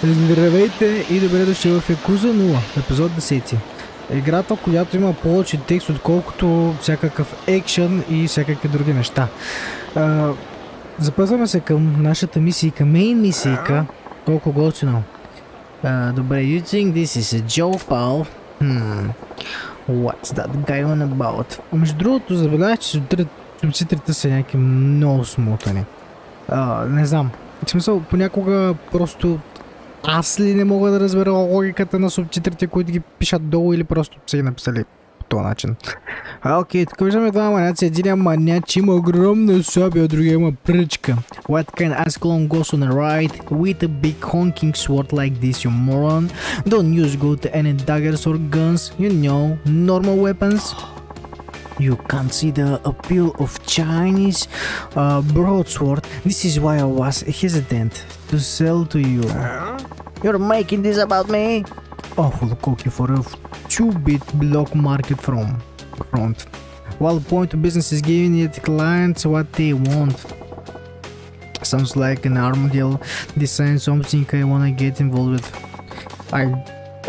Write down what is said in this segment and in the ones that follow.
Здравейте и добре дошли в Yakuza 0, епизод 10. Играта, която има повече текст, отколкото всякакъв екшън и всякакви други неща. Запъзваме се към нашата мисийка, мейн мисийка. Колко готино. Добре, you think this is a joke, pal? What's that guy on about? Между другото, забелязах, че субтитрите са някакви много смотани. Не знам. В смисъл, понякога просто аз ли не мога да разбера логиката на субтитрите, които ги пишат долу, или просто са ги написали по този начин. Окей, тук виждаме два маняци. Единия маняч има огромна сабия, а другия има пръчка. What kind of ascalon goes on the right with a big honking sword like this, you moron? Don't use good any daggers or guns, you know, normal weapons. You can't see the appeal of Chinese broadsword. This is why I was hesitant to sell to you. You're making this about me? Awful cocky for a 2-bit block market from front. While the point of business is giving the clients what they want. Sounds like an arm deal. Design something I wanna get involved with.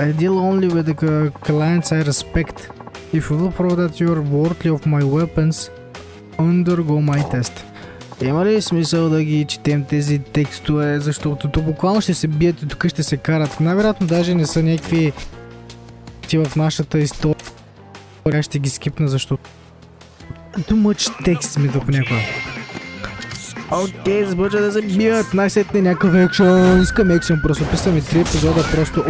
I deal only with the clients I respect. If you will prove that you are worthy of my weapons, undergo my test. Има ли смисъл да ги четем тези текстове, защото то буквално ще се бият и тук ще се карат. Най-вероятно даже не са някакви в нашата история. Ще ги скипна, защото too much текст ми да понякога. Окей, започва да се бият. Най-сетне някакъв екшън. Искам екшън, просто писаме 3 епизода просто.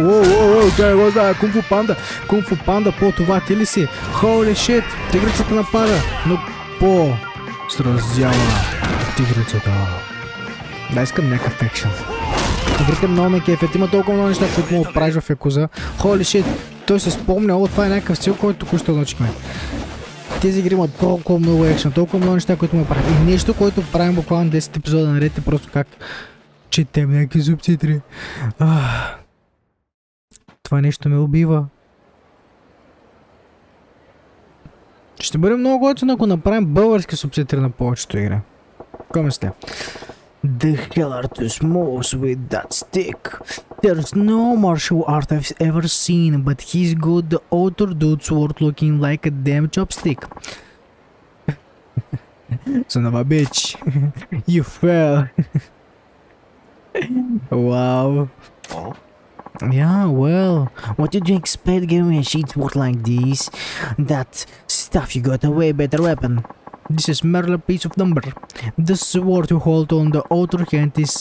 Тя го знае, Кунг-фу панда. Кунг-фу панда, по това ти ли си? Holy shit, тигрицата напада, но по-сразява тигрицата. Да, искам някакъв екшън. Игрите много ме кефят, има толкова много неща, които му правиш в Yakuza. Holy shit, той се спомня, това е някакъв стил, който току-що научихме. Тези игри имат толкова много екшън, толкова много неща, които му правим. И нещо, което правим буквално 10 епизода наред, е просто как четем някакви субтитри. Това нещо ме убива. Ще бъде много готино, ако направим български субтитри на повечето игри. Какво мисля? The hell are too small with that stick. There's no martial art I've ever seen, but he's got the other dude sword looking like a damn chopstick. Son of a bitch. You fell. Wow. Yeah, well, what did you expect giving me a sheet sword like this? That stuff, you got a way better weapon. This is merely a piece of number. The sword you hold on the other hand is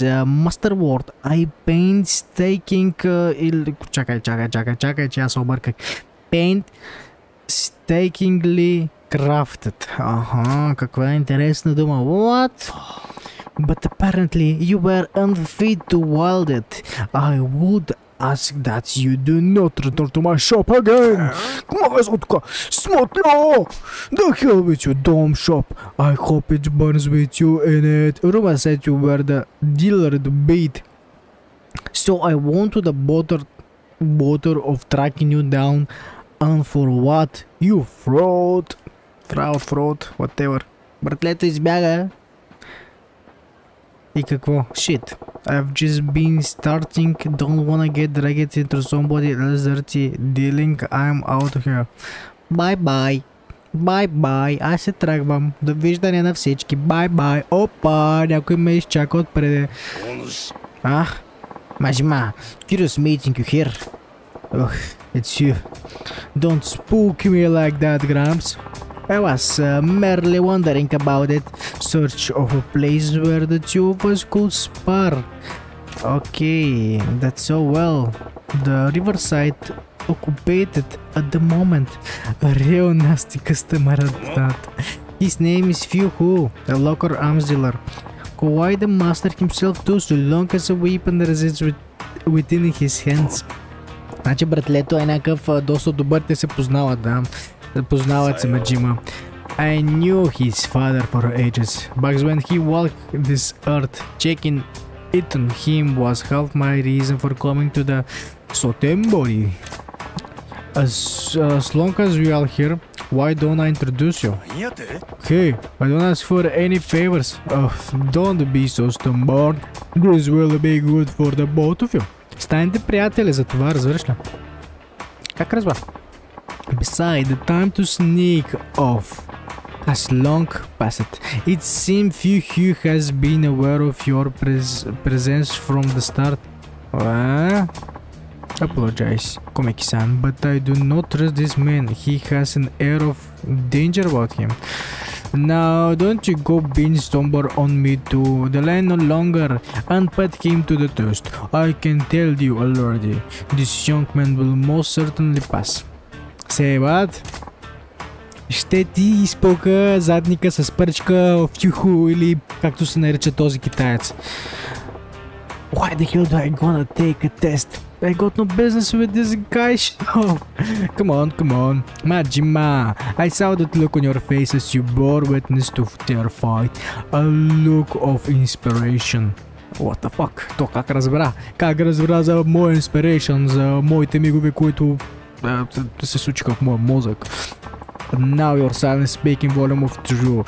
masterword. I painstaking чакай, че аз обърках. Painstakingly crafted. Каква интересна дума. What? But apparently you were unfit to wield it. I would ask that you do not return to my shop again. Смотря! The hell with your dumb shop. I hope it burns with you in it. Rumor said you were the dealer to beat. So I went to the bother of tracking you down. And for what? You fraud. Fraud, whatever. Братлето избяга. И какво? Shit. I've just been starting. Don't wanna get dragged into somebody else dirty dealing. I'm out of here. Bye bye. Аз се тръгвам. Довиждане на всички. Bye. Опа, някой ме изчака отпреде. Мажма. Curious meeting you here. It's you. Don't spook me like that, Gramps. I was merely wondering about it. Search of a place where the two of us could spar. Okay, that's so well. The riverside occupied at the moment. A real nasty customer at that. His name is Fuhu, a local arms dealer. Quite the master himself too, so long as a weapon resides within his hands. Значи братлето е някакъв доста добър, те се познават, да. Познават се Маджима. I knew his father for ages. Back when he walked this earth, checking it on him was half my reason for coming to the Sotembori. As long as we are here, why don't I introduce you? Hey, I don't ask for any favors. Don't be so stubborn. This will be good for the both of you. Станете приятели, за това разбираш ли? Как разбра? Beside the time to sneak off has long passed. It seems Fuhu has been aware of your presence from the start. Apologize, Komeki-san, but I do not trust this man. He has an air of danger about him. Now, don't you go being somber on me too. The line no longer, and put him to the test. I can tell you already, this young man will most certainly pass. Say what? Ще ти изпълка задника с пръчка в тюху или както се нарича този китаец. Why the hell do I gonna take a test? I got no business with this guy. Come on. Majima, I saw that look on your face as you bore witness to their fight. A look of inspiration. What the fuck? То как разбра? Как разбра за моя inspiration, за моите мигове, които се случиха в моя мозък? Now your silent speaking volume of true.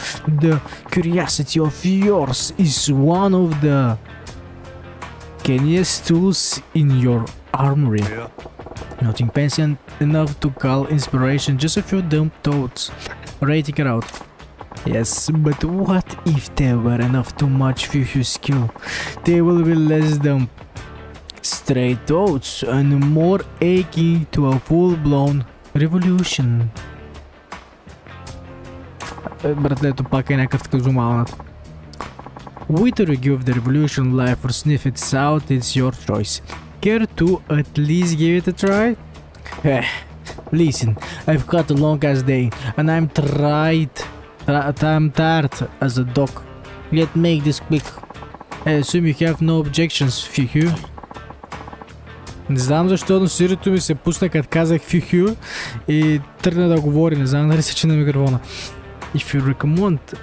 The curiosity of yours is one of the keenest tools in your armory. Nothing pension enough to call inspiration, just a few dumb thoughts. Rating it out. Yes, but what if there were enough too much Fuhu skill? They will be less dumb. Straight thoughts and more aching to a full-blown revolution. Братлето пак е някакъв Казумалнат. Whether you give the revolution life or sniff it out, it's your choice. Care to at least give it a try? Listen, I've got a long ass day and I'm tired as a dog. Let's make this quick. I assume you have no objections, Fuhu. Не знам защо, но сирито ми се пусна като казах Fuhu и тръгна да говори, не знам дали се че на микрофона. If you recommend...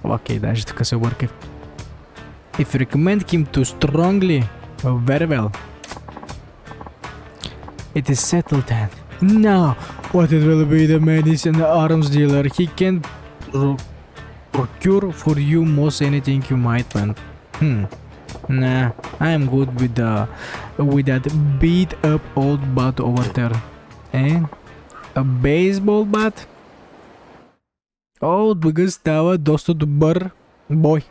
Окей, даже тук се обърках. If you recommend him to strongly, very well. It is settled then. Now, what it will be the man is an arms dealer. He can procure for you most anything you might want. Nah, I am good with that beat up old bat over there. A baseball bat? О, отбъга става доста добър бой.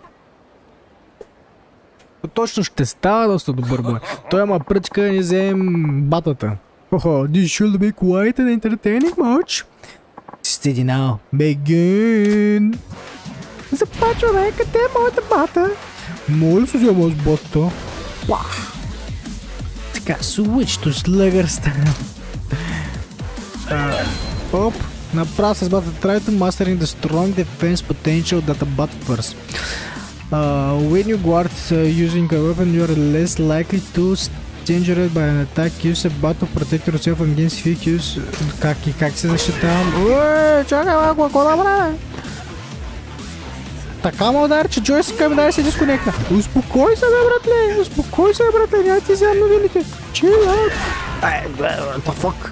Точно ще става доста добър бой. Той има пръчка да ни вземем батата. This should be quite an entertaining match. Steady now. Begin. Започваме, къде е моята бата? Моля се взема с батата. Така, switch to slugger style. Оп. Направо с батата try to mastering the strong defense potential that a bat first. When you guard using a weapon, you are less likely to injured by an attack. Use a bat to protect yourself against fake use. Как се защитавам? Чакай малко, какво да правя? Така ме удари, че джойстика ми дай се дисконекна. Успокой се, бе, братле! Успокой се, бе, братле! Няма ти вземам новините! Chill out! What the fuck?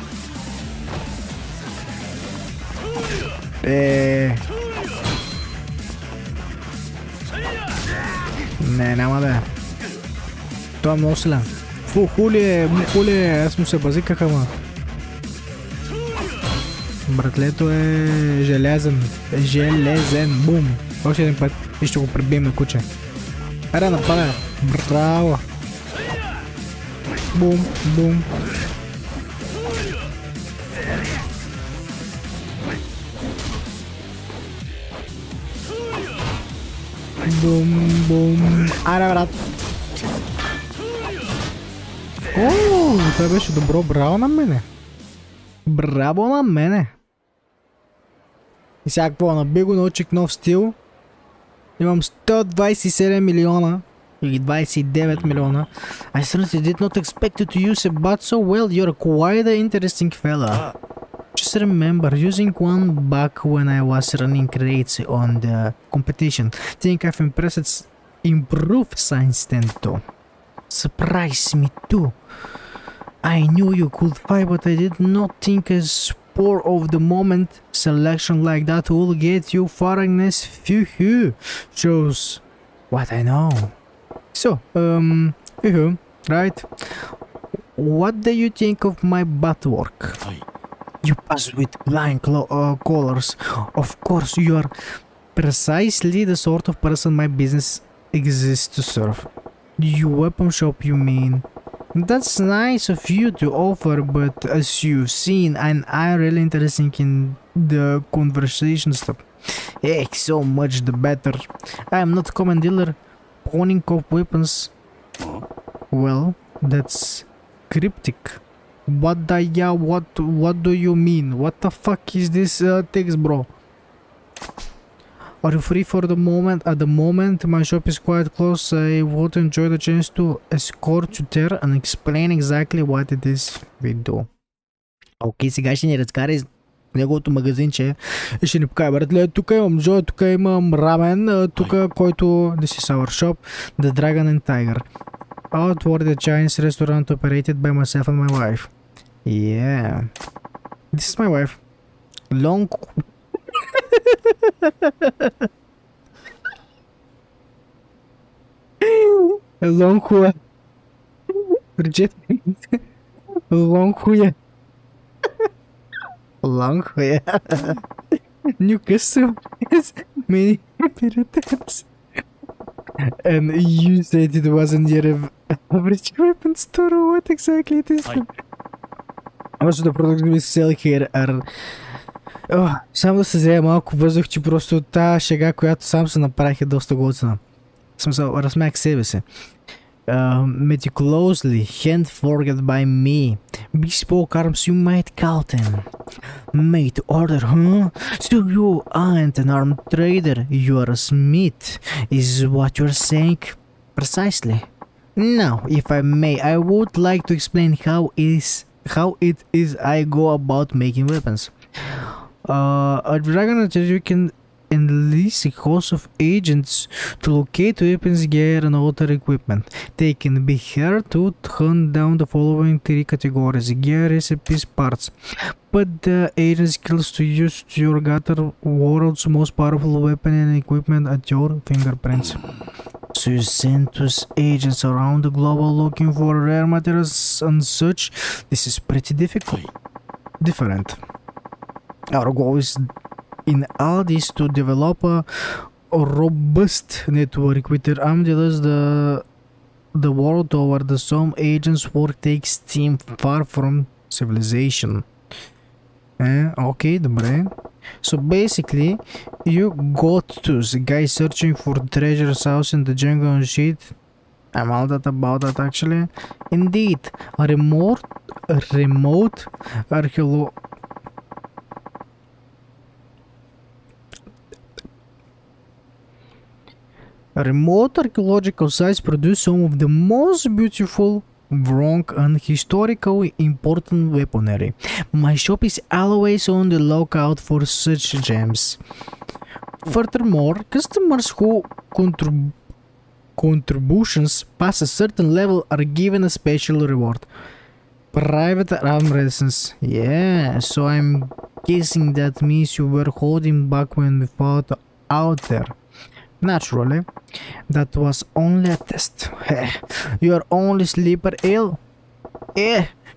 Не, няма да е. Той е много силен. Фу, хули е, аз му се базиках, ама. Братлето е железен. Железен, бум. Още един път и ще го пребием на куче. Аре, напада. Браво. Бум, бум. Бум, бум. Аре, брат. О, това беше добро. Браво на мене. Браво на мене. И сега какво? Наби го, научих нов стил. Имам 127 милиона. Или 29 милиона. I certainly did not expect you to use a bat so well. You're quite an interesting fella. Just remember, using one back when I was running rates on the competition. Think I've improved since then though. Surprise me too. I knew you could fight, but I did not think a sport of the moment selection like that will get you far unless Fuhu shows what I know. So, right? What do you think of my butt work? You pass with flying colors. Of course, you are precisely the sort of person my business exists to serve. You weapon shop, you mean? That's nice of you to offer, but as you've seen, I'm really interested in the conversation stuff. Heck, so much the better. I'm not a common dealer, pawning of weapons. Well, that's cryptic. What do you mean? What the fuck is this text, bro? Are you free for the moment? At the moment, my shop is quite close. I would enjoy the chance to escort you there and explain exactly what it is we do. Окей, сега ще ни разкара из неговото магазинче и ще ни покаже, братле, тук имам джой, тук имам рамен, тук който this is our shop, the Dragon and Tiger. Outward the Chinese restaurant operated by myself and my wife. Yeah. This is my wife. Long... Long хуя. Прочети. Long хуя. Long хуя. New customers. Many pirates. And you said it wasn't your average weapon store. What exactly it is? Also the products we sell here are... само да се взея малко въздух, че просто тази шега, която сам се направих, е доста готина. Смисъл, размях себе си. Meticulously, hand forget by me. Bespoke arms you might call them. Made to order, huh? So you aren't an armed trader, you are a smith, is what you're saying? Precisely. Now, if I may, I would like to explain how it is I go about making weapons. A dragon you can enlist a host of agents to locate weapons, gear and other equipment. They can be here to hunt down the following three categories: gear, recipes, parts. Put the agent skills to use to your gather world's most powerful weapon and equipment at your fingerprints. So you send those agents around the globe looking for rare materials and such. This is pretty different. Our goal is in all this to develop a robust network with their armed dealers the world over. The some agents work takes team far from civilization. Okay, добре. So basically, you got to the guy searching for treasures house in the jungle and shit. I'm all that about that actually. Indeed, a remote archaeological sites produce some of the most beautiful, wrong and historically important weaponry. My shop is always on the lookout for such gems. Furthermore, customers who contributions past a certain level are given a special reward. Private arm resistance. Yeah, so I'm guessing that means you were holding back when we fought out there. Naturally, that was only a test. You are only sleeper ill.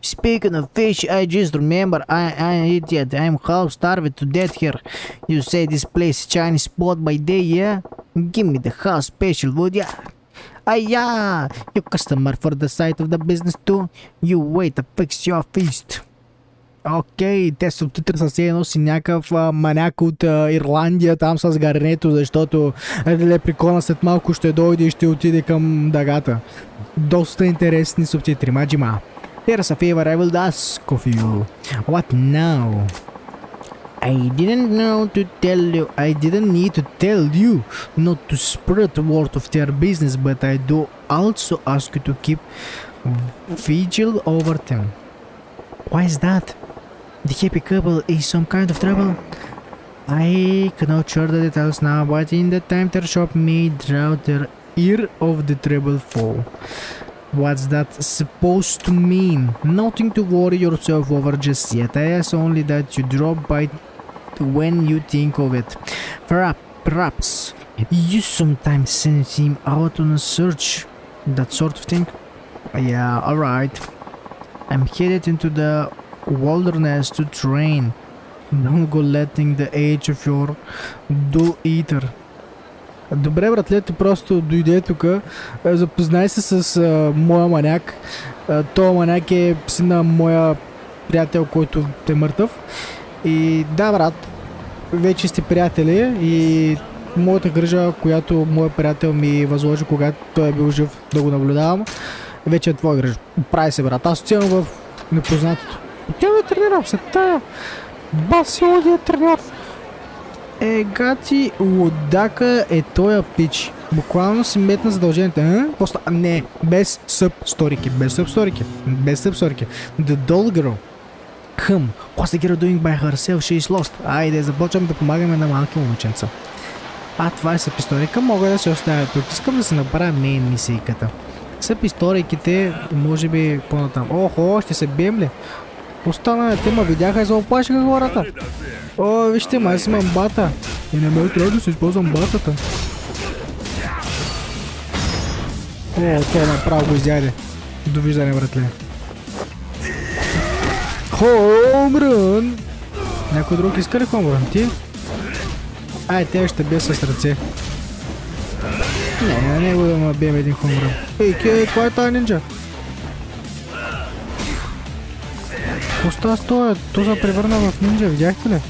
Speaking of fish, I just remember I'm an idiot. I'm half starved to death here. You say this place is Chinese spot by day, yeah? Give me the house special, would ya? Yeah, you customer for the side of the business too. You wait to fix your feast. Окей, те субтитри са все едно си някакъв маняк от Ирландия там с гаренето, защото Лепрекона след малко ще дойде и ще отиде към дъгата. Доста интересни субтитри, маджима. Here's a favor I will ask of you. What now? I didn't need to tell you not to spread the word of their business, but I do also ask you to keep vigil over them. Why is that? The happy couple is some kind of trouble? I cannot share the details now, but in the time their shop may draw their ear of the trouble fall. What's that supposed to mean? Nothing to worry yourself over just yet. I ask only that you drop by when you think of it. Perhaps you sometimes send him out on a search, that sort of thing. Yeah, alright. I'm headed into the wilderness to train. Don't go letting the age of your do eater. Добре, братле, ти просто дойде тук, запознай се с моя маняк. Той маняк е си на моя приятел, който е мъртъв. И да, брат, вече сте приятели и моята грижа, която моят приятел ми възложи, когато той е бил жив да го наблюдавам, вече е твоя грижа. Прави се, брат. Аз отивам в непознатото. Отивам да тренирам се. Тая баси лудия треньор. Гати, лудака е тоя пич. Буквално си метна задълженията. Не, без съб-сторики. Без съб-сторики. Без съб-сторики. The doll girl. What's the girl doing by herself? She is lost. Айде, започвам да помагаме на малки момиченца. Това е съб-историка. Мога да се оставя тук. Искам да се направя мейн мисийката. Съб-историките, може би по-натам. Охо, ще се бием ли? Останалите ма видяха и заоплашиха хората. Вижте, май си имам бата. И не ме трябва да се използвам батата. Той направо го изяде. Довиждане, братле. Хомрън! Някой друг иска ли хомрън? Ти? Тя ще бие с ръце. Не, на него да ме бием един хомрън. Това е тази нинджа? Какво става с това? То се превърна в нинджа, видяхте ли?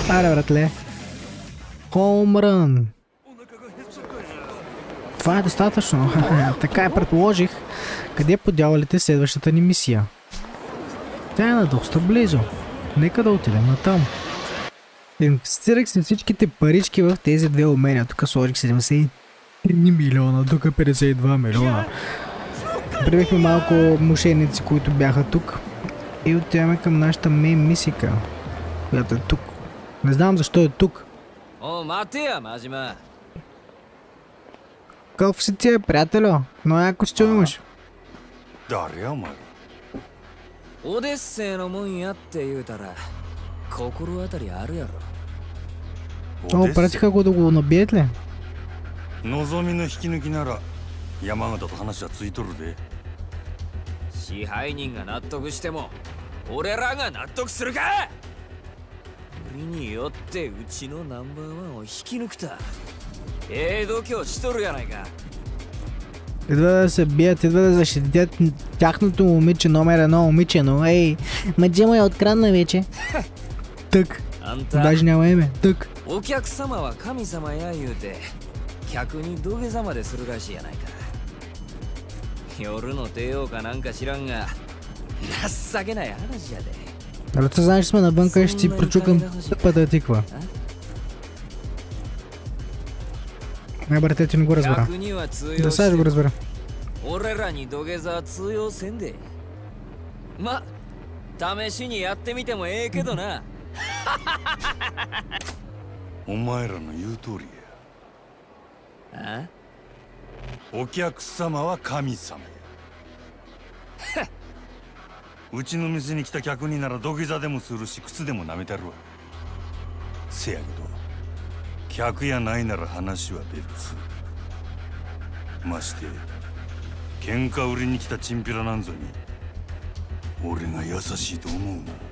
Аре, братле. Хомрън. Това е достатъчно. Така я предположих. Къде е подявалите следващата ни мисия? Тя е на доста близо. Нека да отидем натам. Инвестирах си всичките парички в тези две умения. Тук сложих 73 милиона, тук 52 милиона. Прибихме малко мошенници, които бяха тук. И отиваме към нашата мейн мисика, която е тук. Не знам защо е тук. Какъв си ти е, приятелю? Но яко костюм имаш. Пратиха го да го набият ли? Идва да се бият, идва да защитят тяхното момиче номер 1 момиче, но мъджа му я открадна вече. Тък. Даже няма име. Тък. Ръце, знаеш, че сме навънка и ще си прочукам тъпата тиква. Не, брате, ти не го разбера. Да, сега ще го разбера.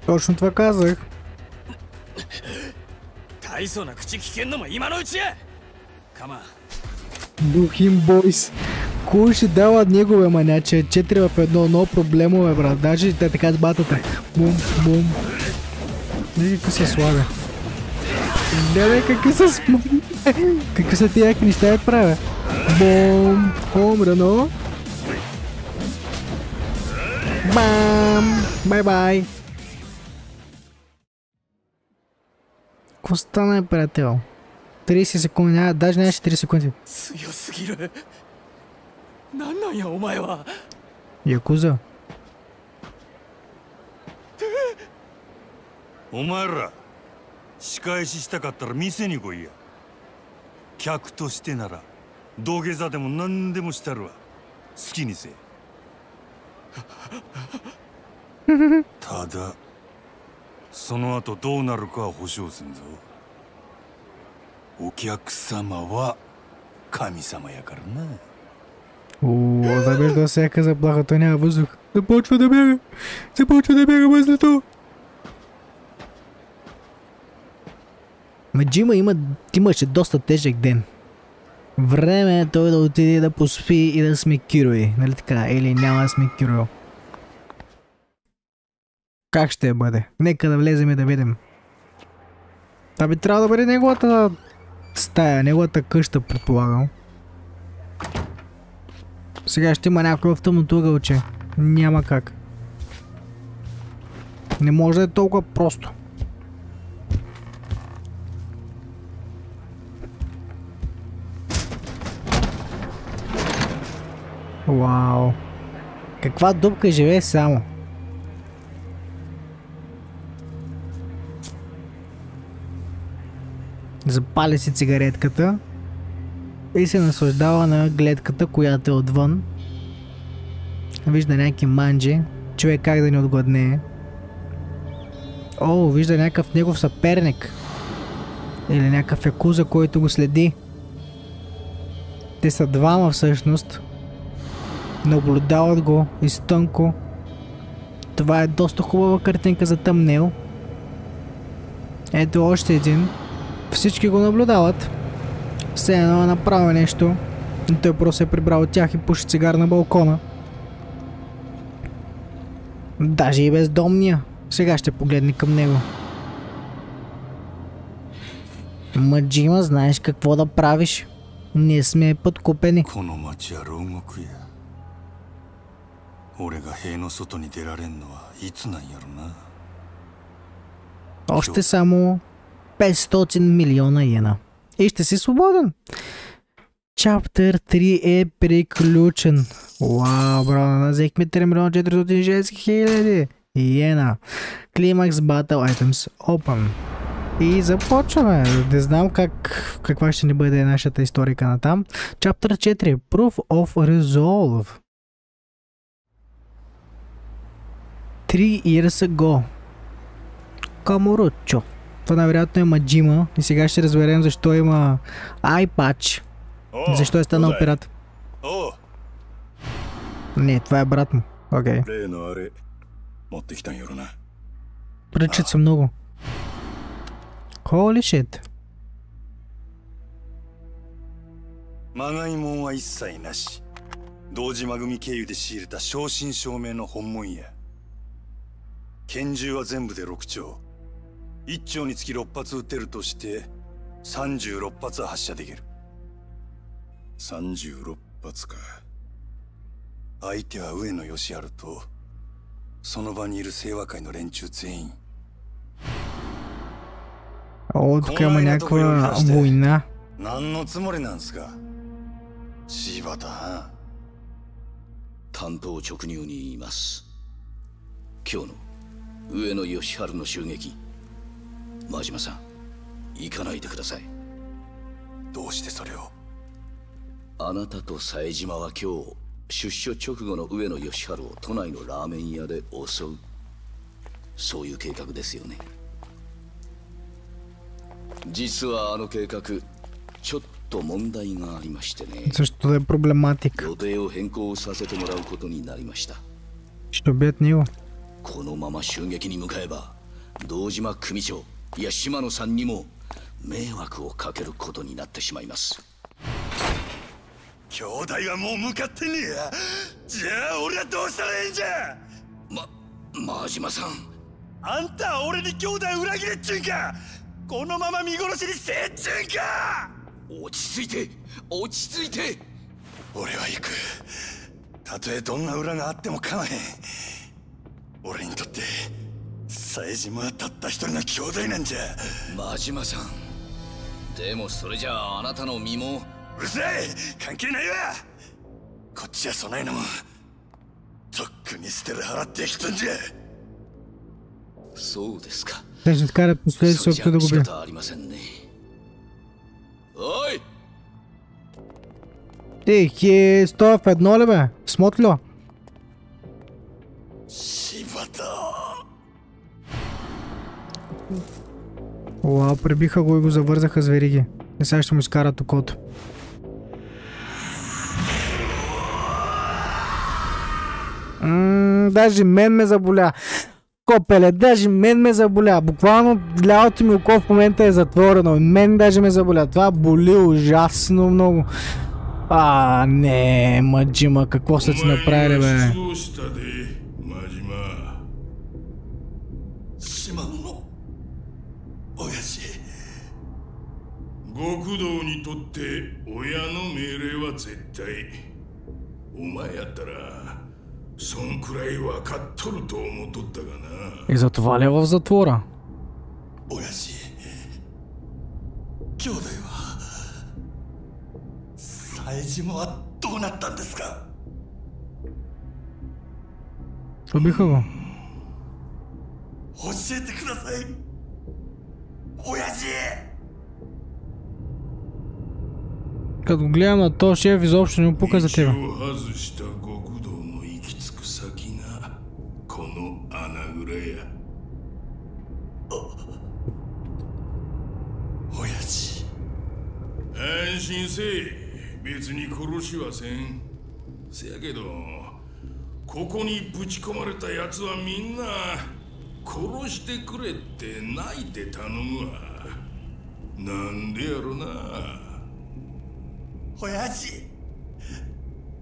Точно това казах. Духим бойс. Кой ще дава негове маняче? 4 в 1, но проблемове, брат. Даже те така с батата. Бум, бум. Виж какъв се слага. Гледай какви са смъгни. Какви са тия неща я правя? Бум! Хомрано! Бам! Бай-бай! Какво стана, приятел? 30 секунди, даже нямаше 3 секунди. Якуза. Омайра, 仕返ししたかったら店に来いや。客としてなら土下座でも何でもしたるわ。好きにせえ。ただその後どうなるかは保証せんぞ。お客様は神様やからな。Забежда всяка заплаха, той няма въздух. Започва да бяга! Започва да бяга мъзлето! Маджима имаше доста тежък ден. Време е той да отиде да поспи и да сме Кирои, нали така? Или няма да сме Киро. Как ще бъде? Нека да влезем и да видим. Това би трябвало да бъде неговата стая, неговата къща, предполагам. Сега ще има някой в тъмното ъгълче. Няма как. Не може да е толкова просто. Вау. Каква дупка живее само. Запали си цигаретката и се наслаждава на гледката, която е отвън. Вижда някакви манджи. Човек как да не отгладнее. О, вижда някакъв негов съперник. Или някакъв якуза, който го следи. Те са двама всъщност. Наблюдават го изтънко. Това е доста хубава картинка за тъмнел. Ето още един. Всички го наблюдават. Все едно е направил нещо. И той просто е прибрал от тях и пуши цигар на балкона. Даже и бездомния. Сега ще погледне към него. Маджима, знаеш какво да правиш? Ние сме подкупени. Още само 500 милиона йена. И ще си свободен. Чаптър 3 е приключен. Вау, бро, взехме 3 милиона 460 хиляди йена. Климакс Battle Items Open. И започваме. Не знам каква ще ни бъде нашата историка на там. Чаптър 4. Proof of Resolve. 3 years ago. Каморучо. Това най-вероятно е Маджима. И сега ще разберем защо има iPatch. Защо е станал пират. Не, това е брат му. Окей. Прочети са много. Holy shit. まがいもんは一切なし。堂島組経由で仕入れた正真正銘の本物や。拳銃は全部で6丁。1丁につき6発撃てるとして36発は発射できる。36発か。相手は上野義治とその場にいる清和会の連中全員。О, тук има някаква война. 何のつもりなんすか柴田。担当直入に言います。今日の上野義治の襲撃、真島さん行かないでください。どうしてそれを。あなたと冴島は今日出所直後の上野義治を都内のラーメン屋で襲う、そういう計画ですよね。実はあの計画ちょっと問題がありましてね。Също да е проблематик. 予定を変更させてもらうことになりました。 Ще убият него. このまま襲撃に向かえば堂島組長いや島野さんにも迷惑をかけることになってしまいます。兄弟はもう向かってねえや。じゃあ俺はどうしたらええんじゃ。真島さん、あんたは俺に兄弟裏切れっちゅうんか。このまま見殺しにせえっちゅうんか。落ち着いて落ち着いて。俺は行く。たとえどんな裏があっても構わへん。俺にとって冴島はたった一人の兄弟なんじゃ。真島さん、でもそれじゃああなたの身も。うるさい、関係ないわ。こっちは備えのもとっくに捨てる払ってきたんじゃ。そうですか。Те ще вкарат последици, се опита да го бие. Ой! Ти, стоя в едно ли бе? Смотло? Шибата! Уау, пребиха го и го завързаха с вериги. И сега ще му изкарат окото. Даже мен ме заболя. Копеле, даже мен ме заболя. Буквално лявото ми око в момента е затворено. Мен даже ме заболя. Това боли ужасно много. Не, Маджима, какво са ти направили, бе? И за това ли е в затвора? Убиха го. Като гледам на този шеф, изобщо не му пука за тебе.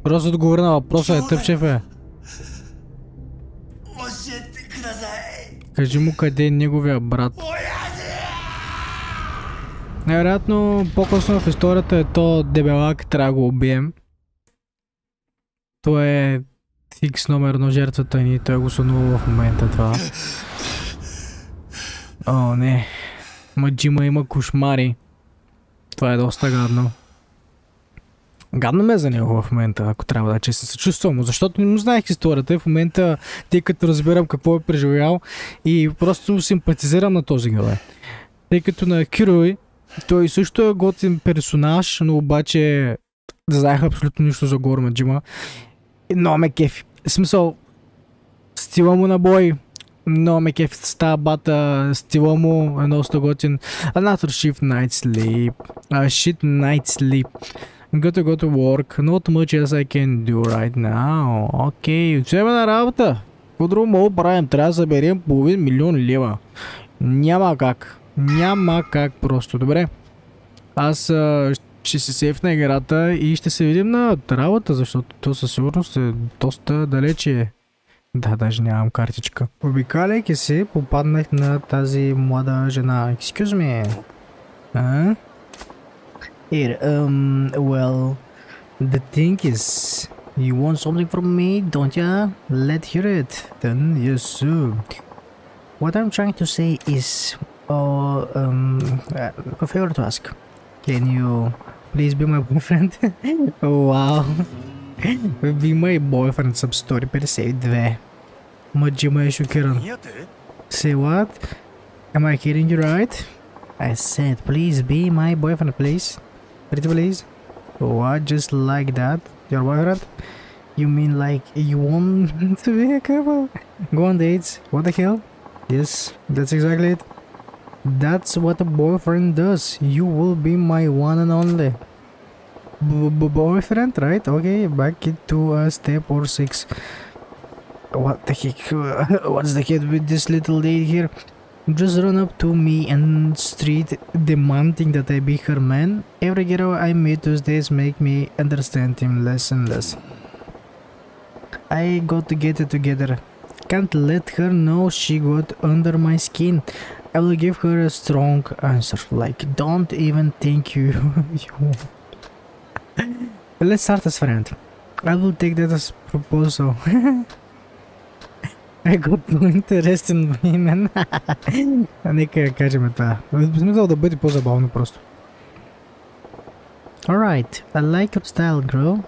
Просто отговори на въпроса, е тъп, шефе. Кажи му къде е неговия брат. Невероятно, по-късно в историята е то дебелак, трябва да го убием. Той е Хикс номер 1 жертвата ни, той го сънува в момента това. О, не. Маджима има кошмари. Това е доста гадно. Гадно ме е за него в момента, ако трябва да се съчувствам, защото не му знаех историята в момента, тъй като разбирам какво е преживял и просто симпатизирам на този герой. Тъй като на Кирю, той също е готин персонаж, но обаче не знаех абсолютно нищо за Гор Маджима. Но ме кефи. В смисъл, стила му на бой, но ме кефи с тази бата, стила му е много готин. Another shift night sleep, shit night sleep. Go to work, not much else I can do right now. Окей, отиваме на работа. Какво друго мога да правим? Трябва да съберем $500 000 лева. Няма как. Няма как просто. Добре. Аз ще се сейфна играта и ще се видим на работа, защото то със сигурност е доста далече. Да, даже нямам картичка. Обикаляйки се, попаднах на тази млада жена. Excuse me. Here, well, the thing is, you want something from me, don't ya? Let's hear it. Then, yes, sir. What I'm trying to say is, a favor to ask. Can you please be my boyfriend? Wow. Be my boyfriend sub-story per se 2. Маджима е шокиран. Say what? Am I hearing you right? I said, please be my boyfriend, please. Pretty please. What? Just like that? Your boyfriend? You mean like you want to be a couple? Go on dates? What the hell? Yes, that's exactly it. That's what a boyfriend does. You will be my one and only. Boyfriend, right? Okay, back it to step or 6. What the heck? What's the head with this little lady here? Just run up to me and street demanding that I be her man. Every girl I meet those days make me understand him less and less. I got to get it together. Can't let her know she got under my skin. I will give her a strong answer, like don't even think you Let's start as friend. I will take that as proposal. I got no interest in women. Нека кажем това. В смисъл да бъде по-забавно просто. Alright, I like your style, girl.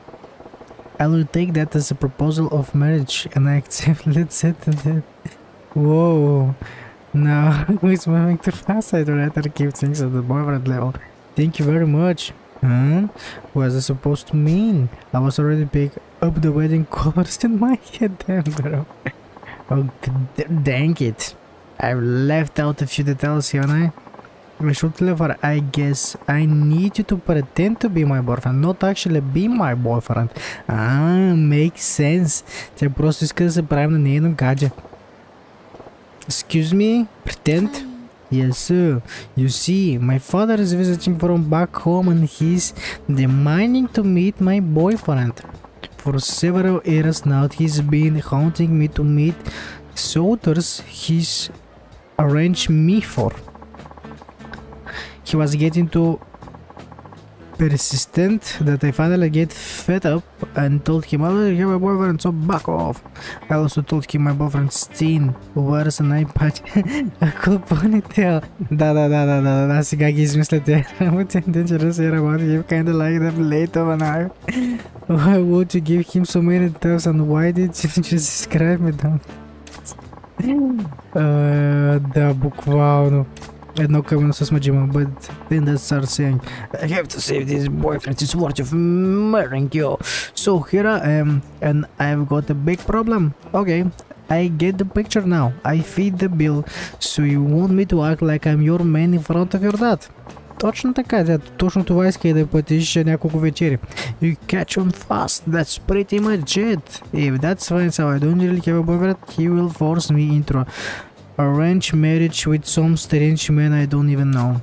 I will take that as a proposal of marriage and I accept. Let's set that. Whoa. No, it's moving too fast. I'd rather keep things at the boyfriend level. Thank you very much. What is it supposed to mean? I was already picked up the wedding colors in my head, damn bro. Oh, dang it. I've left out a few details, haven't I? A short lever, I guess I need you to pretend to be my boyfriend, not actually be my boyfriend. Makes sense. Тя просто иска да се прави на нейно гадже. Excuse me? Pretend? Yes, sir. You see, my father is visiting from back home and he's demanding to meet my boyfriend. For several years now, he's been haunting me to meet suitors he's arranged me for. He was getting too persistent that I finally get fed up and told him I already have a boyfriend, so back off. I also told him my boyfriend's teen wears an eye patch, a cool ponytail. Да, сега ги измисляте. What's dangerous here about him? Kinda like the blade of an eye. Why would you give him so many times and why did you just describe me down? Да, буквално. Едно към едно с Маджима, but then they start saying, I have to save this boyfriend, it's worth of marrying you. So here I am, and I've got a big problem. Okay, I get the picture now. I feed the bill, so you want me to act like I'm your man in front of your dad. Точно така, точно това иска и да платиш няколко вечери. You catch on fast, that's pretty much it. If that's fine, so I don't really have a boyfriend, he will force me into arrange marriage with some strange man I don't even know.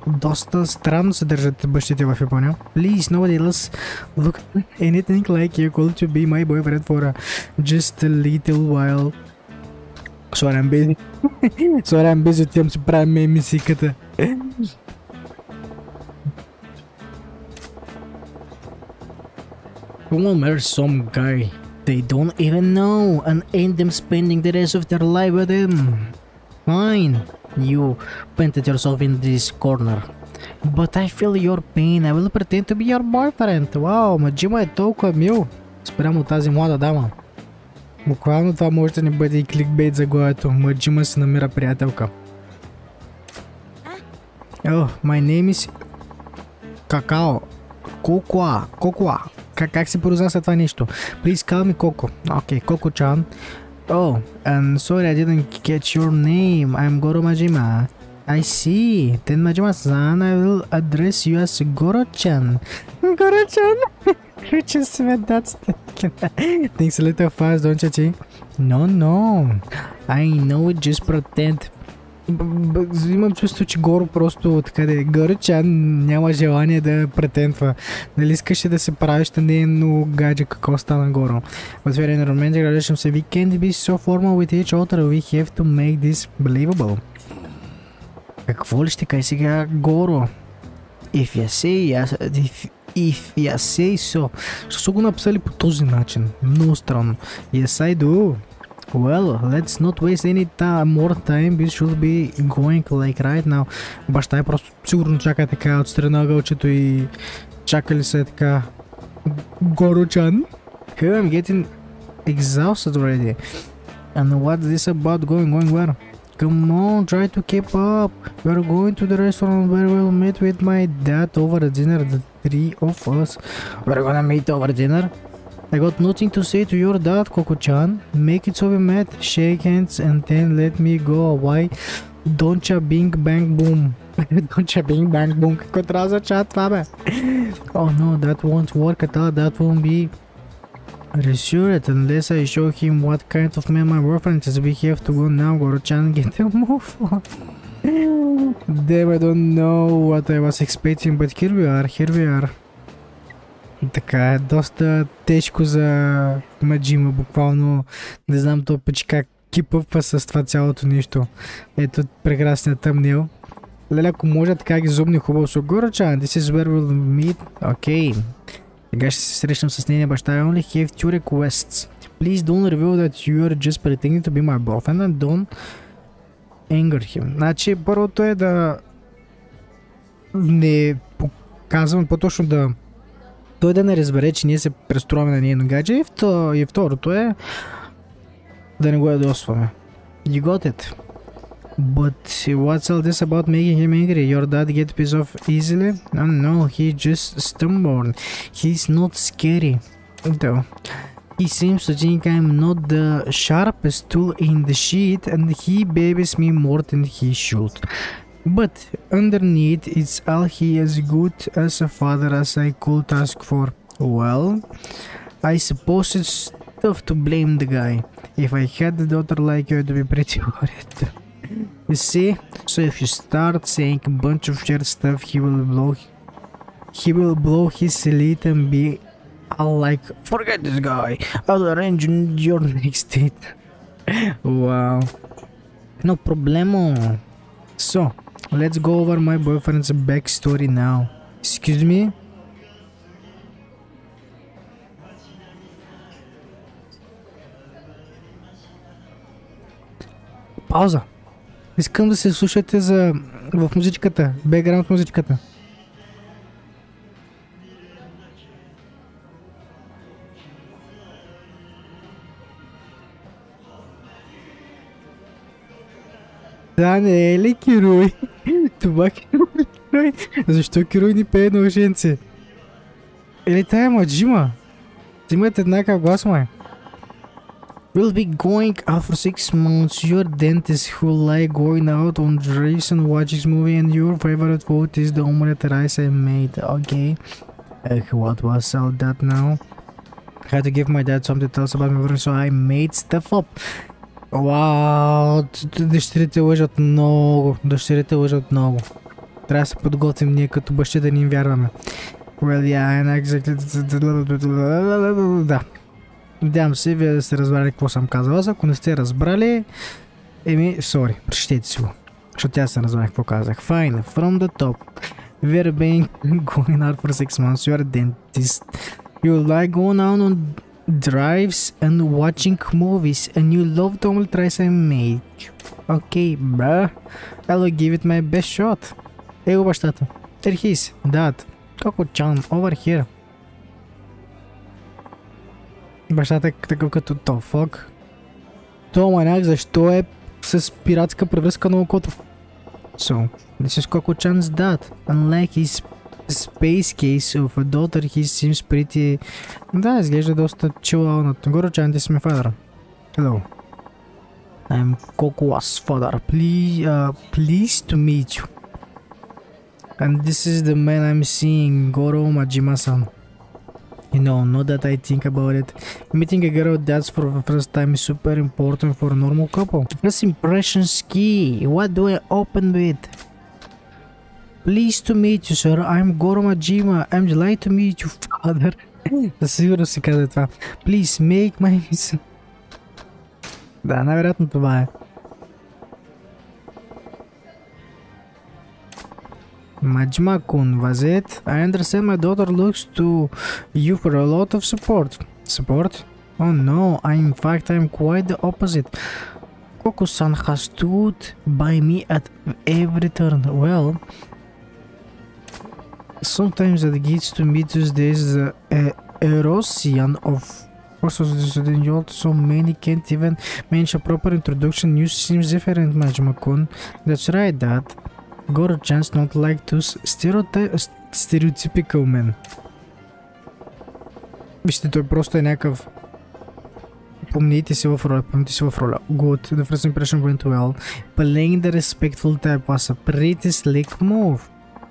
Доста странно се държат бащите в Япония. Please, nobody else look anything like you're going to be my boyfriend for just a little while. Sorry, I'm busy. Sorry, I'm busy, отивам си правим мисиката. Who will marry some guy they don't even know and end them spending the rest of their life with him? Fine, you painted yourself in this corner. But I feel your pain. I will pretend to be your boyfriend. Wow, Маджима е толкова мил спрямо тази млада дама. Буквално това може да не бъде и кликбейт за главето. Маджима се намира приятелка. Oh, my name is Какао. Кокоа. Как се произнася това нещо? Please call me Coco. Okay, Coco-chan. Oh, and sorry I didn't catch your name. I'm Goro Majima. I see. Then Majima-san, I will address you as Goro-chan. Goro-chan? You just met that Things a little fast, don't you think? No. I know it, just pretend. Имам чувство, че Горо просто така да е Горо-чан няма желание да претендва. Нали искаше да се правиш на нейно гадже, какво стана Горо. But we're in a romantic relationship, so we can't be so formal with each other. We have to make this believable. Какво ли ще кажи сега Горо? If you say so. Ще са го написали по този начин. Много странно. Yes, I do. Well, let's not waste any more time. We should be going like right now. Баща е просто сигурно чака така от страна ъгълчето и чакали се така Горо-чан. Here I'm getting exhausted already. And what's this about going where? Come on, try to keep up. We're going to the restaurant where we'll meet with my dad over dinner, the three of us. We're gonna meet over dinner? I got nothing to say to your dad, Coco-chan. Make it so we met. Shake hands and then let me go. Why? Don't ya bing bang boom. Don't ya bing bang boom. Какво трябва да означава това, бе? Oh no, that won't work at all. That won't be reassured unless I show him what kind of man my boyfriend is. We have to go now, Goro-chan. Get a move on. Damn, I don't know what I was expecting, but here we are. Така е, доста тежко за Маджима, буквално не знам то пъче как кипъпва с това цялото нещо. Ето прекрасният тъмнел. Леле, ако може така ги зубни хубаво с Горо-чан, this is where we'll meet. Окей. Сега ще се срещам с нейния баща. I only have two requests. Please don't reveal that you are just pretending to be my boyfriend and don't anger him. Значи първото е да не показвам, по-точно да той да не разбере, че ние се престрояме на нейно гадже и второто е да не го ядосваме. You got it. But what's all this about making him angry? Your dad get pissed off easily? No, he's just stubborn. He's not scary, though. He seems to think I'm not the sharpest tool in the shed and he babies me more than he should. But underneath, it's all he as good as a father as I could ask for. Well, I suppose it's tough to blame the guy. If I had a daughter like you, I'd be pretty worried. You see? So if you start saying a bunch of shared stuff, he will blow his elite and be all like, forget this guy, I'll arrange your next date. Wow. No problemo. So, let's go over my boyfriend's backstory now. Excuse me? Пауза. Искам да се слушате в музичката, бекграунд музичката. Да, не е ли Кируй? Това Кируй. Защо Кируй ни пее на ушенци? Или тая маджима? Имат еднакъв глас, май. We'll be going out for 6 months. Your dentist who like going out on drives and watches movie, and your favorite food is the omelette rice I made. Okay. What was all that now? I had to give my dad something to tell us about me, so I made stuff up. Вау, дъщерите лъжат много. Дъщерите лъжат много. Трябва да се подготвим ние като бащи да ни им вярваме. Well, yeah, exactly. Да. Надявам се вие да сте разбрали какво съм казал. Аз ако не сте разбрали, sorry, прочетете си го. Защото тя се разбрах какво казах. Fine, from the top. We're being going out for 6 months. You're a dentist. You like going out on drives and watching movies. And you love the omelette rice I make. Okay, bruh. I'll give it my best shot. Его бащата. There he is. Dad. Коко-чан, over here. Бащата е такъв като то, фок. То маняк защо е с пиратска превръзка на окото? So, this is Коко-chan's dad. Unlike his space case of a daughter, he seems pretty... Да, изглежда доста чилаунат. Горо-chan, this is my father. Hello. I'm Coco's father. Pleased to meet you. And this is the man I'm seeing, Goro Majima-san. You know, not that I think about it. Meeting a girl that's for the first time is super important for a normal couple. First impression's key. What do I open with? Pleased to meet you, sir. I'm Goro Majima. I'm delighted to meet you, father. Сигурно се казва това. Please make my... Да, най-вероятно това е. Majima-kun, was it? I understand my daughter looks to you for a lot of support. Support? Oh no, in fact I'm quite the opposite. Koko-san has stood by me at every turn. Well, sometimes it gets to me these days the erosion of forces so many can't even manage a proper introduction. You seems different, Majima-kun. That's right, Dad. Got a chance not like to stereotypical men. Вижте, той просто е някакъв... Помните си в роля, Good, the first impression went well. Playing the respectful type was a pretty slick move.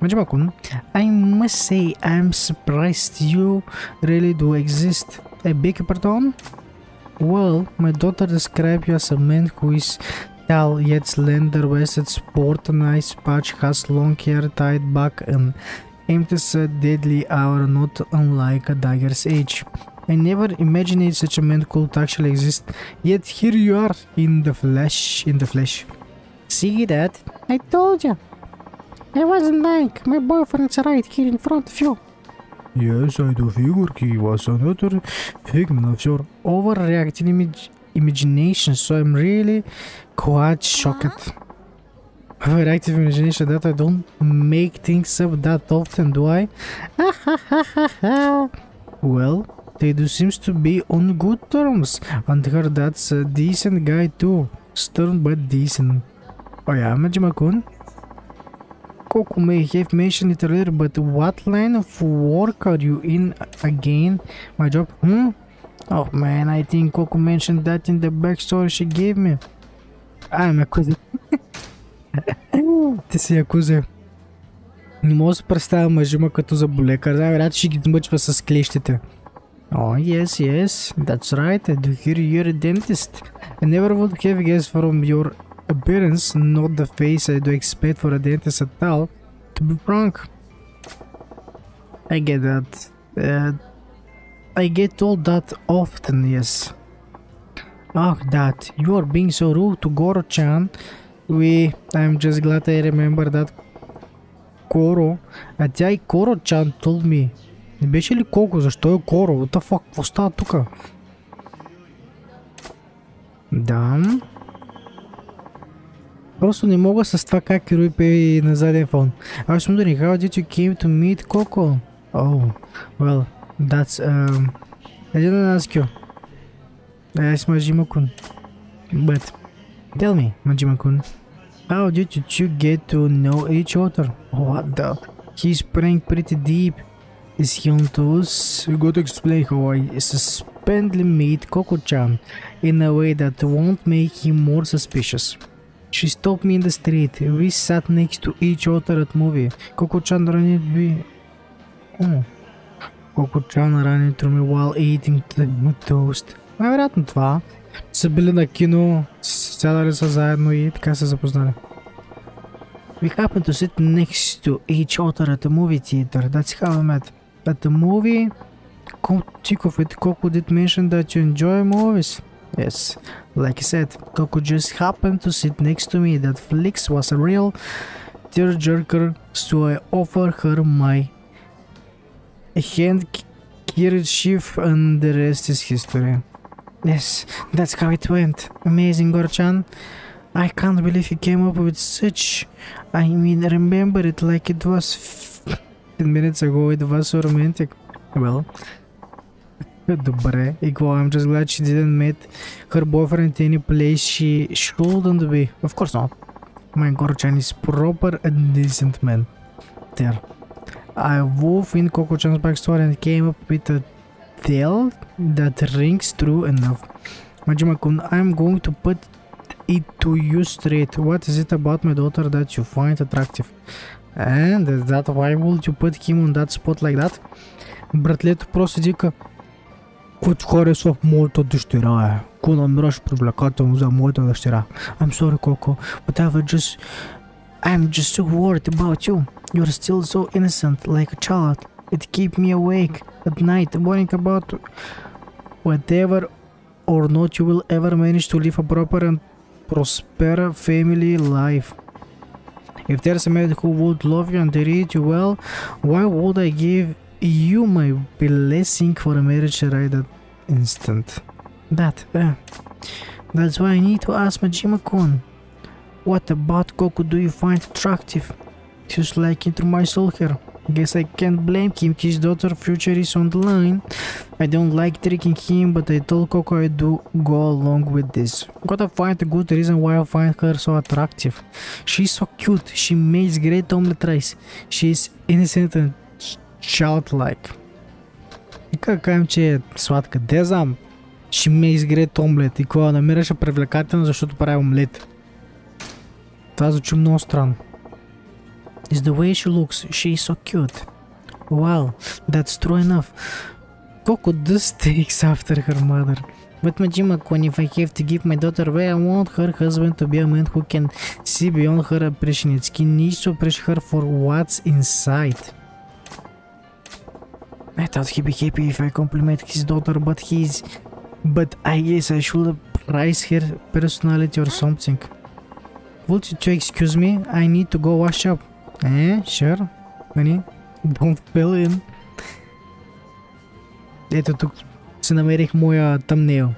Majima-kun, I must say I'm surprised you really do exist. I beg your pardon? Well, my daughter described you as a man who is tall yet slender, wasted, sport a nice patch, has long hair tied back and aimed at a deadly hour, not unlike a dagger's edge. I never imagined such a man could actually exist, yet here you are in the flesh. See that? I told you. I wasn't lying. My boyfriend's right here in front of you. Yes, I do figure he was another figment of your overreacting imagination, so I'm really quite shocked. Overactive imagination that I don't make things up that often, do I? Well, they do seems to be on good terms, and her dad's a decent guy too. Stern but decent. Oh yeah, Majima-kun? Coco may have mentioned it earlier, but what line of work are you in again? My job? Oh man, I think Coco mentioned that in the backstory she gave me. I'm a cousin. Те си якузе. Не мога да се представя мъжима като заболекар. Вероятно ще ги мъчва с клещите. Oh, yes, that's right. I do hear you're a dentist. I never would have guessed from your appearance, not the face I do expect for a dentist at all, to be frank. I get that. I get told that often, yes. Oh, that. You are being so rude to Goro-chan. I'm just glad I remember that Коро. А тя и Коро-чан told me. Не беше ли Коко? Защо е Коро? What the fuck? Какво става тука? Да. Просто не мога с това как Киру пее на заден фон. I was wondering how did you came to meet Coco? Oh, well, that's I didn't ask you. Yes, Majima-kun. But tell me, Majima-kun, how did you two get to know each other? What the? He's praying pretty deep. Is he onto us? We got to explain how I suspendedly meet Coco-chan in a way that won't make him more suspicious. She stopped me in the street. We sat next to each other at movie. Coco-chan ran into me. Oh. Coco-chan ran into me while eating the toast. Вероятно това. Са били на кино, сядали са заедно и така се запознали. We happened to sit next to each other at the movie theater. That's how we met. At the movie, come think of it, Coco did mention that you enjoy movies. Yes, like I said, Coco just happened to sit next to me. That flick was a real tearjerker, so I offered her my handkerchief and the rest is history. Yes, that's how it went. Amazing, Goro-chan. I can't believe you came up with such... I mean, remember it like it was 15 minutes ago. It was so romantic. Well, добре. Equal, I'm just glad she didn't meet her boyfriend any place she shouldn't be. Of course not. My Goro-chan is proper and decent man. There. I wove in Coco-chan's backstory and came up with a tale that rings true enough. Majima-kun, I'm going to put it to you straight. What is it about my daughter that you find attractive? And that why would you put him on that spot like that? Братлето просто дика: който харесва в моята дъщеря е. Ко намираш привлекателно за моята дъщеря? I'm sorry, Coco, but I'm just so worried about you. You're still so innocent, like a child. It keeps me awake at night, worrying about whatever or not you will ever manage to live a proper and prosper family life. If there's a man who would love you and treat you well, why would I give you my blessing for a marriage right that instant? That's why I need to ask Majima-kun. What about Coco do you find attractive? She's like into my soul here. Guess I can't blame him, his daughter's future is on the line. I don't like tricking him, but I told Coco I do go along with this. Gotta find a good reason why I find her so attractive. She's so cute, she makes great omelette rice. She's innocent and childlike. И как кажем, че е сладка? Де знам. She makes great omelette. И кога намираше привлекателно, защото прави омлет. Това звучи много странно. Is the way she looks. She's so cute. Well, that's true enough. Coco does takes after her mother. But Majima-kun, if I have to give my daughter away, I want her husband to be a man who can see beyond her appreciates. He needs to appreciate her for what's inside. I thought he'd be happy if I compliment his daughter, but I guess I should prize her personality or something. Would you two excuse me? I need to go wash up. Sure. Honey, don't fill in. Ето тук си намерих моя thumbnail.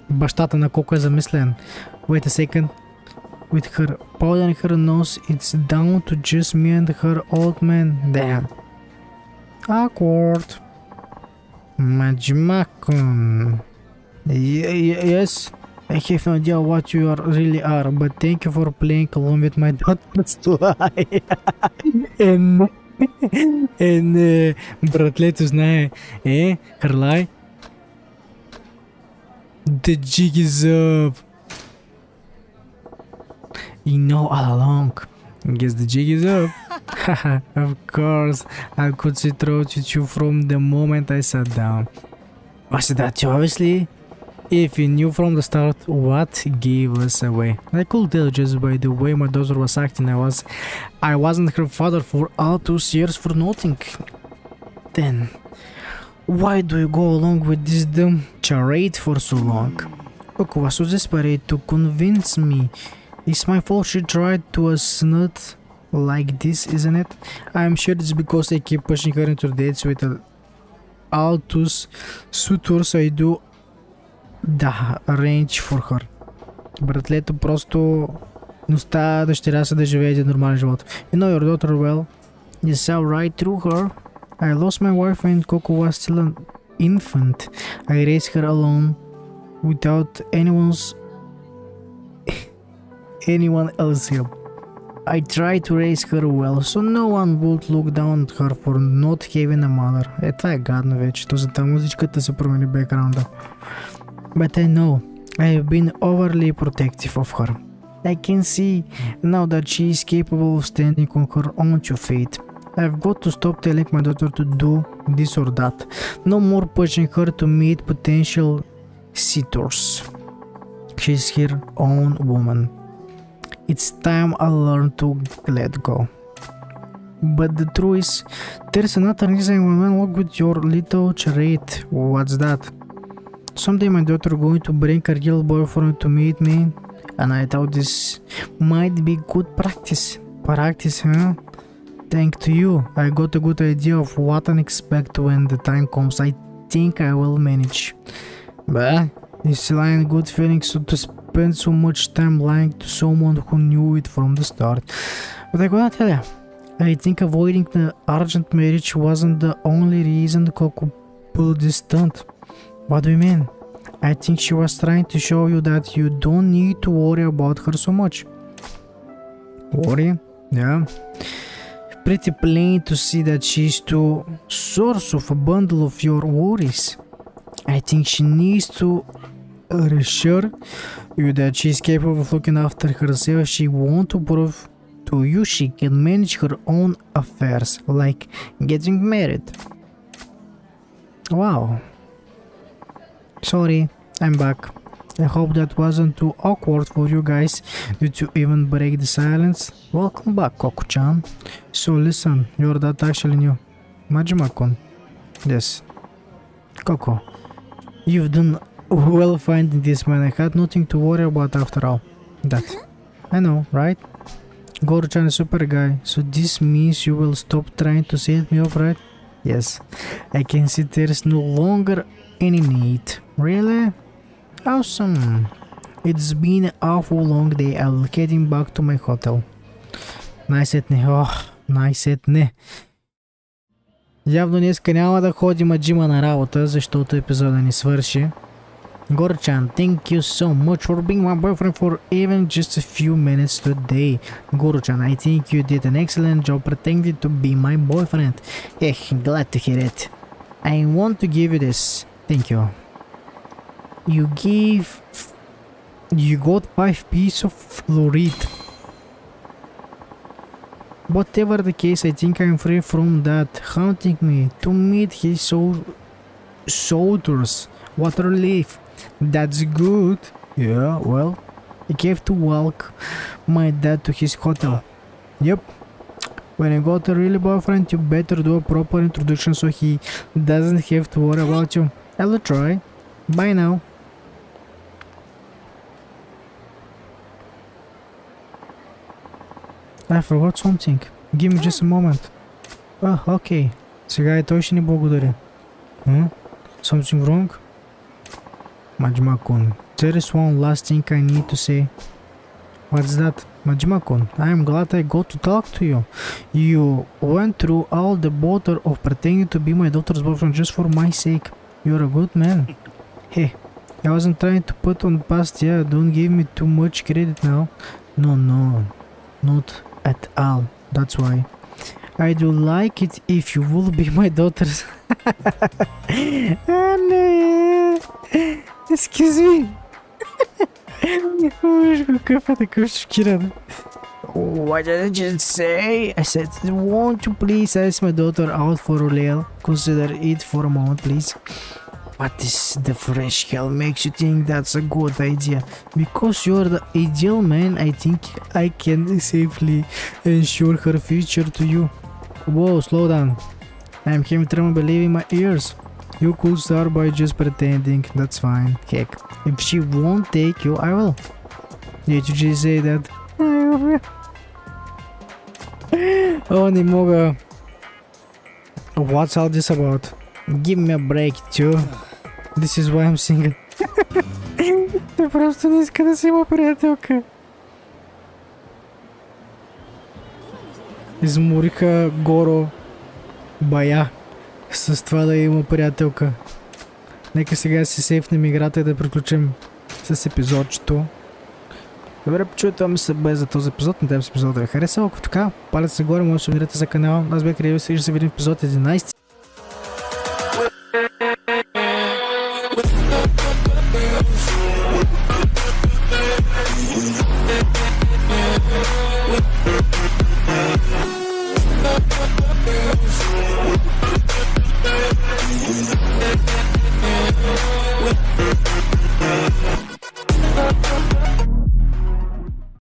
Бащата на Коко е замислен. Wait a second. With her powder in her nose, it's down to just me and her old man. Damn. Awkward. Majima-kun. Yes. I have no idea what you really are, but thank you for playing along with my daughter's lie. Братлето знае. Her lie. The jig is up. You know all along, Guess the jig is up. Haha, of course. I could see through you from the moment I sat down. Was that you, obviously? If you knew from the start what gave us away. I could tell just by the way my daughter was acting. I wasn't her father for all 2 years for nothing. Then, why do you go along with this dumb charade for so long? Coco was so desperate to convince me. It's my fault she tried to a snut like this, isn't it? I'm sure it's because I keep pushing her into dates with all 2 suitors I do да arrange for her. Братлето просто не оставя дъщеря си да живее един нормален живот. You know your daughter well. You saw right through her. I lost my wife when Coco was still an infant. I raised her alone without anyone else's help. I tried to raise her well, so no one would look down at her for not having a mother. Това е гадно вече. То за тази музичката се промени бекграунда. But I know I have been overly protective of her. I can see now that she is capable of standing on her own 2 feet. I've got to stop telling my daughter to do this or that. No more pushing her to meet potential suitors. She's her own woman. It's time I learn to let go. But the truth is, there's another reason when I walk with your little charade. What's that? Someday my daughter going to bring her real boyfriend to meet me, and I thought this might be good practice. Practice, huh? Thanks to you, I got a good idea of what I expect when the time comes. I think I will manage. But you still ain't good feelings to spend so much time lying to someone who knew it from the start. But I gotta tell ya, I think avoiding the urgent marriage wasn't the only reason Coco pulled this stunt. What do you mean? I think she was trying to show you that you don't need to worry about her so much. Worry? Yeah. Pretty plain to see that she's the source of a bundle of your worries. I think she needs to reassure you that she's capable of looking after herself. She wants to prove to you she can manage her own affairs, like getting married. Wow. Sorry, I'm back. I hope that wasn't too awkward for you guys. Did you even break the silence? Welcome back, Coco-chan. So listen, your dad actually knew. Majima-kun. Yes. Coco, you've done well finding this man. I had nothing to worry about after all. That. I know, right? Goro-chan is a super guy, so this means you will stop trying to set me up, right? Yes. I can see there's no longer any need. Really? Awesome. It's been an awful long day. I'll heading back to my hotel. Най-сетне. Най-сетне. Явно днеска няма да ходим аджима на работа, защото епизода ни свърши. Goro-chan, thank you so much for being my boyfriend for even just a few minutes today. Goro-chan, I think you did an excellent job pretending to be my boyfriend. Glad to hear it. I want to give you this. Thank you. You got 5 pieces of fluoride. Whatever the case, I think I'm free from that haunting me to meet his suitors. What a relief. That's good. Yeah, well, I have to walk my dad to his hotel. Yep. When you got a really boyfriend, you better do a proper introduction so he doesn't have to worry about you. I'll try. Bye now. I forgot something. Give me just a moment. Oh, okay. Сега и той ще ни благодари. Something wrong? Majima-kun, there is one last thing I need to say. What's that? Majima-kun, I am glad I got to talk to you. You went through all the bother of pretending to be my daughter's boyfriend just for my sake. You're a good man. Hey, I wasn't trying to put on past, yeah, don't give me too much credit now. No, not at all. That's why. I do like it if you will be my daughter's. Excuse me. Какъв е такъв шокиран. What did I just say? I said, won't you please ask my daughter out for a little? Consider it for a moment, please. What is the fresh hell makes you think that's a good idea? Because you're the ideal man, I think I can safely ensure her future to you. Whoa, slow down. I'm having trouble believing my ears. You could start by just pretending, that's fine. Heck, if she won't take you, I will. Did you just say that? Oh, не мога. What's all this about? Give me a break, too. This is why I'm single. Той просто не иска да си има приятелка. Измориха Горо бая с това да има приятелка. Нека сега си сейфнем играта и да приключим с епизодчето. Добре, почувствам се без за този епизод. Надявам се епизодът да ви хареса. Ако така, палец нагоре, може да се абонирате за канала. Аз бях Кирю, ще се видим в епизод 11. We'll be right back.